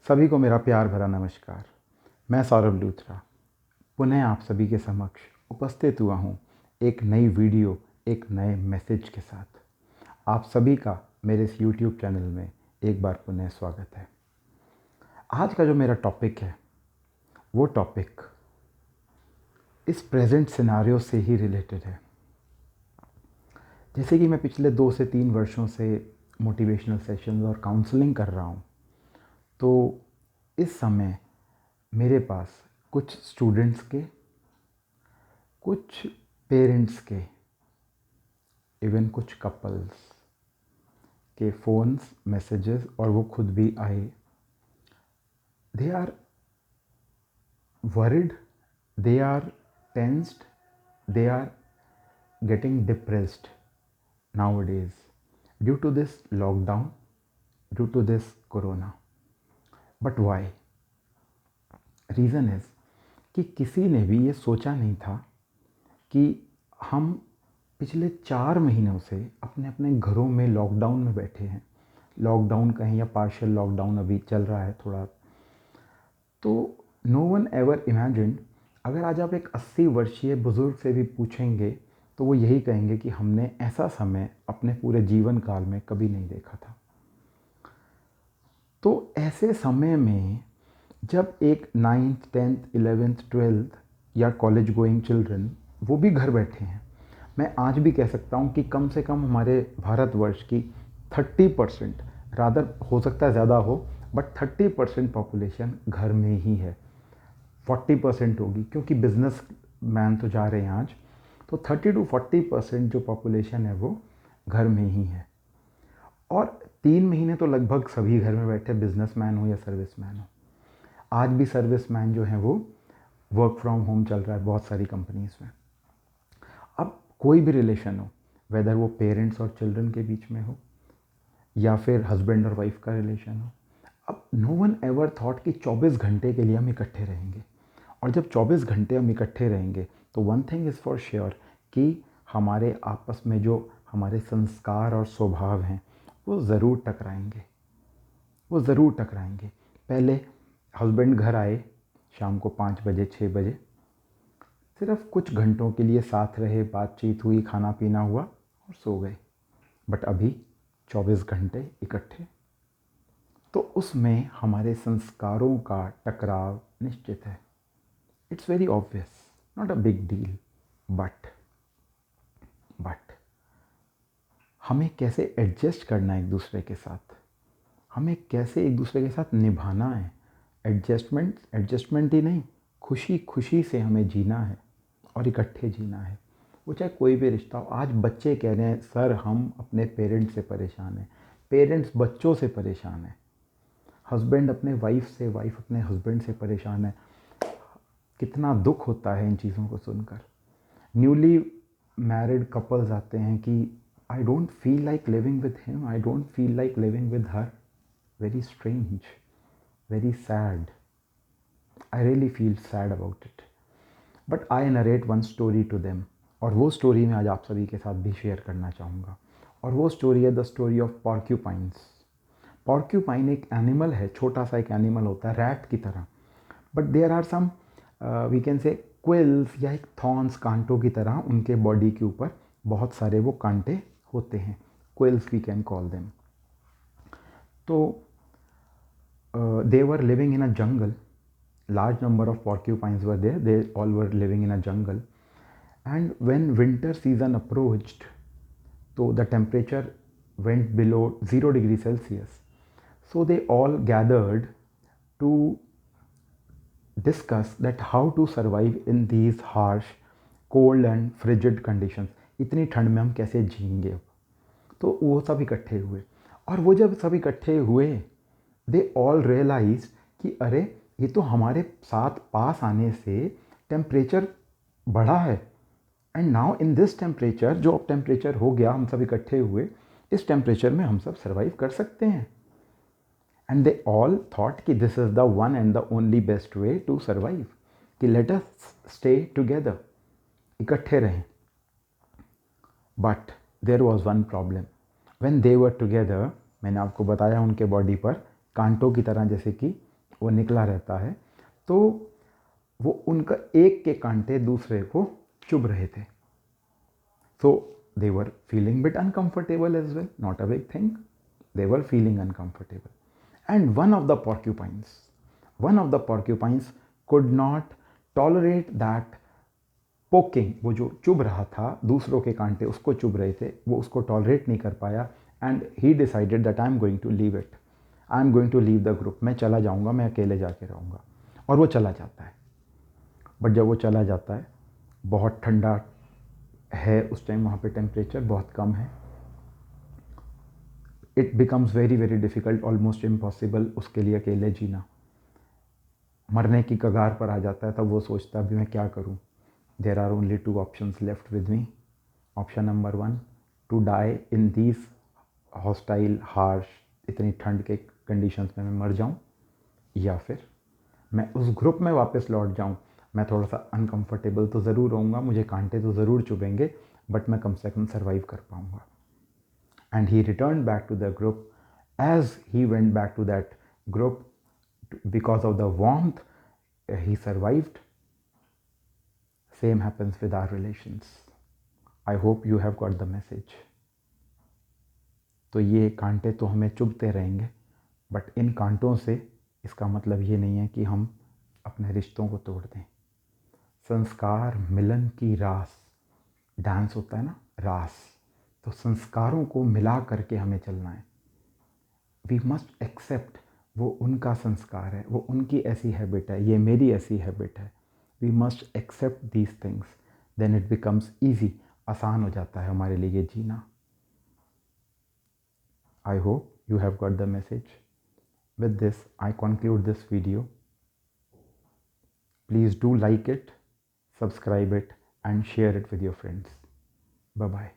सभी को मेरा प्यार भरा नमस्कार। मैं सौरभ लूथरा पुनः आप सभी के समक्ष उपस्थित हुआ हूँ एक नई वीडियो, एक नए मैसेज के साथ। आप सभी का मेरे इस YouTube चैनल में एक बार पुनः स्वागत है। आज का जो मेरा टॉपिक है वो टॉपिक इस प्रेजेंट सिनारियो से ही रिलेटेड है। जैसे कि मैं पिछले 2 से 3 वर्षों से मोटिवेशनल सेशंस और काउंसलिंग कर रहा हूँ, तो इस समय मेरे पास कुछ स्टूडेंट्स के, कुछ पेरेंट्स के, इवन कुछ कपल्स के फ़ोन्स, मैसेजेस और वो खुद भी आए। They are worried, they are tensed, they are getting depressed nowadays due to this lockdown, due to this corona. But why? Reason is कि किसी ने भी ये सोचा नहीं था कि हम पिछले 4 महीनों से अपने अपने घरों में लॉकडाउन में बैठे हैं। लॉकडाउन कहें या पार्शियल लॉकडाउन अभी चल रहा है थोड़ा। तो नो वन एवर इमेजिन्ड, अगर आज आप एक 80 वर्षीय बुज़ुर्ग से भी पूछेंगे तो वो यही कहेंगे कि हमने ऐसा समय अपने पूरे जीवन काल में कभी नहीं देखा था। तो ऐसे समय में जब एक 9th 10th 11th 12th या कॉलेज गोइंग चिल्ड्रन वो भी घर बैठे हैं, मैं आज भी कह सकता हूँ कि कम से कम हमारे भारतवर्ष की 30%, रादर हो सकता है ज़्यादा हो, बट 30% पॉपुलेशन घर में ही है। 40% होगी क्योंकि बिजनेस मैन तो जा रहे हैं आज, तो 30 to 40% जो पॉपुलेशन है वो घर में ही है। और 3 महीने तो लगभग सभी घर में बैठे, बिजनेसमैन हो या सर्विसमैन हो। आज भी सर्विसमैन जो हैं वो वर्क फ्रॉम होम चल रहा है बहुत सारी कंपनीज़ में। अब कोई भी रिलेशन हो, वेदर वो पेरेंट्स और चिल्ड्रन के बीच में हो या फिर हस्बैंड और वाइफ का रिलेशन हो, अब नो वन एवर थॉट कि 24 घंटे के लिए हम इकट्ठे रहेंगे। और जब 24 घंटे हम इकट्ठे रहेंगे तो one thing is for sure कि हमारे आपस में जो हमारे संस्कार और स्वभाव हैं वो ज़रूर टकराएंगे, वो ज़रूर टकराएंगे। पहले हस्बैंड घर आए शाम को 5 बजे 6 बजे, सिर्फ कुछ घंटों के लिए साथ रहे, बातचीत हुई, खाना पीना हुआ और सो गए। बट अभी 24 घंटे इकट्ठे, तो उसमें हमारे संस्कारों का टकराव निश्चित है। It's very obvious, not a big deal, but हमें कैसे एडजस्ट करना है एक दूसरे के साथ, हमें कैसे एक दूसरे के साथ निभाना है। एडजस्टमेंट ही नहीं, खुशी खुशी से हमें जीना है और इकट्ठे जीना है, वो चाहे कोई भी रिश्ता हो। आज बच्चे कह रहे हैं सर हम अपने पेरेंट्स से परेशान हैं, पेरेंट्स बच्चों से परेशान हैं, हस्बैंड अपने वाइफ से, वाइफ अपने हस्बैंड से परेशान है। कितना दुख होता है इन चीज़ों को सुनकर। न्यूली मैरिड कपल्स आते हैं कि I don't feel like living with him, I don't feel like living with her. Very strange, very sad, I really feel sad about it. But I narrate one story to them, और वो story मैं आज आप सभी के साथ भी share करना चाहूँगा। और वो स्टोरी है the story of porcupines. Porcupine एक एनिमल है, छोटा सा एक एनिमल होता है रैट की तरह, but there are some we can say quills या एक थॉर्न्स, कांटों की तरह उनके बॉडी के ऊपर बहुत सारे वो कांटे होते हैं, quills we can call them. तो they were living in a jungle, large number of porcupines were there, they all were living in a jungle, and when winter season approached, so the temperature went below 0 degree Celsius, so they all gathered to discuss that how to survive in these harsh cold and frigid conditions। इतनी ठंड में हम कैसे जिएंगे अब। तो वो सब इकट्ठे हुए, और वो जब सब इकट्ठे हुए दे ऑल रियलाइज कि अरे ये तो हमारे साथ पास आने से टेम्परेचर बढ़ा है, and now in this temperature, जो अब टेम्परेचर हो गया, हम सब इकट्ठे हुए, इस टेम्परेचर में हम सब सर्वाइव कर सकते हैं। एंड दे ऑल थॉट कि this is the one and the only best way to survive, कि लेट अस स्टे टुगेदर, इकट्ठे रहें। But there was one problem, when they were together, मैंने आपको बताया उनके बॉडी पर कांटों की तरह जैसे कि वो निकला रहता है, तो वो उनका एक के कांटे दूसरे को चुभ रहे थे. So they were feeling bit uncomfortable as well, not a big thing. They were feeling uncomfortable. And one of the porcupines could not tolerate that poking. वो जो चुभ रहा था, दूसरों के कांटे उसको चुभ रहे थे, वो उसको टॉलरेट नहीं कर पाया. And he decided that I am going to leave it. I am going to leave the group. मैं चला जाऊँगा, मैं अकेले जाके रहूँगा. और वो चला जाता है. बट जब वो चला जाता है, बहुत ठंडा है उस टाइम, वहाँ पे टेम्परेचर बहुत कम है. It becomes very very difficult, almost impossible उसके लिए अकेले जीना. मरने की कगार पर आ जाता है. तब वो सोचता है अभी मैं क्या करूँ. There are only 2 options left with me. Option number 1, to die in these hostile harsh, इतनी ठंड के कंडीशंस में मैं मर जाऊँ, या फिर मैं उस ग्रुप में वापस लौट जाऊँ. मैं थोड़ा सा अनकंफर्टेबल तो ज़रूर रहूँगा, मुझे कांटे तो ज़रूर चुभेंगे, बट मैं कम से कम सर्वाइव कर पाऊँगा. And he return back to the group. As he went back to that group, because of the warmth he survived. Same happens with our relations. I hope you have got the message. तो ये कांटे तो हमें चुभते रहेंगे, but in कांटों से इसका मतलब ये नहीं है कि हम अपने रिश्तों को तोड़ दें. संस्कार मिलन की रास, डांस होता है ना, रास. तो संस्कारों को मिला करके हमें चलना है. वी मस्ट एक्सेप्ट, वो उनका संस्कार है, वो उनकी ऐसी हैबिट है, ये मेरी ऐसी हैबिट है. We must accept these things, then it becomes easy. आसान हो जाता है हमारे लिए जीना. I hope you have got the message. With this I conclude this video. Please do like it, subscribe it, and share it with your friends. Bye-bye.